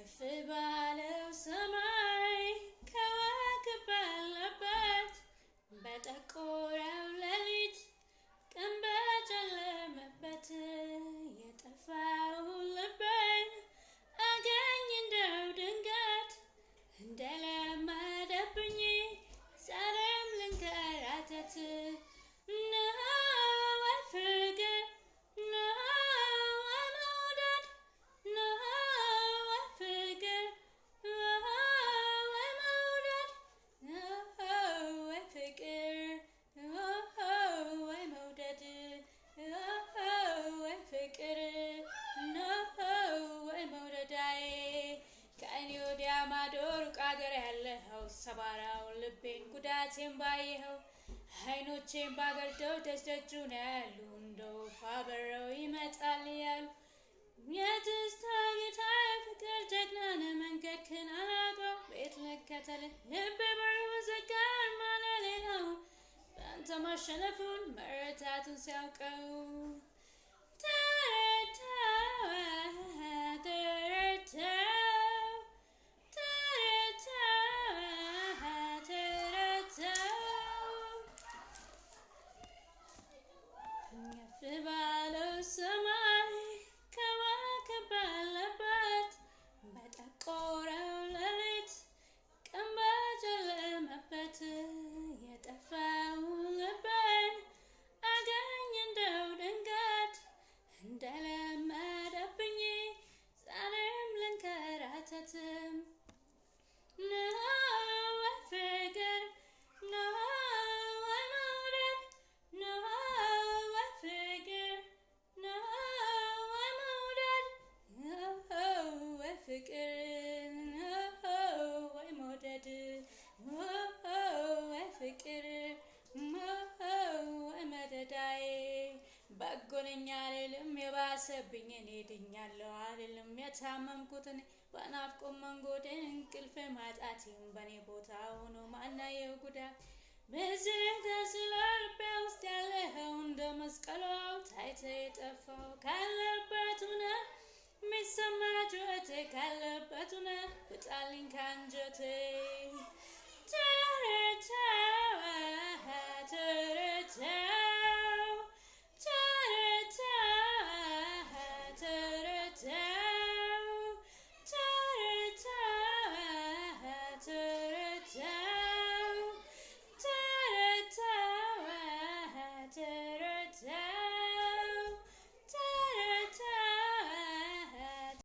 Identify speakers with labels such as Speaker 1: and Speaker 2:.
Speaker 1: ከፍ ባለው ሰማይ ከዋክብት ባለበት በጠቆረው ሌሊት ቀን በጨለመበት የጠፋው ልቤን አገኝ እንደው ድንገት እንደለመደብኝ ዛሬም ልንከራተት ማዶሩቅ አገር ያለኸው ሰባራው ልቤን ጉዳቴን ባየኸው አይኖቼን ባገርደው ደጅደጁ ነው ያሉ እንደው ፋበረው ይመጣል ያሉ የትዝታ ጌታ ፍቅር ጀግናነ መንገድህን አላውቀው ቤት ልከተልህ ልቤ በሩን ዘጋር ማለሌ ነው በአንተ ማሸነፉን መረታቱን ሲያውቀው ከፍ ባለው ሰማይ ከዋክብት ባለበት በጠቆረው ሌሊት ቀን በጨለመበት የጠፋው ልቤን አገኝ እንደው ድንገት እንደለመደብኝ ዛሬም ልንከራተት ፍቅር ወይ መውደድ ወይ ፍቅር ወይ መደዳዬ በጎነኛ አልልም የባሰብኝ እኔ ድኛለሁ አልልም የታመምኩት እኔ በናፍቆት መንጎድ እንቅልፍ ማጣቴም በኔ ቦታ ሆኖ ማናየው ጉዳት በዚህ ተስሎ ልቤ ውስጥ ያለኸው እንደ መስቀሉ ታይተ የጠፋው ካለበት ሆነ ሚሰማ ጩኸቴ ካለበት ሆነ ውጣልኝ ካንጀቴ ተረታ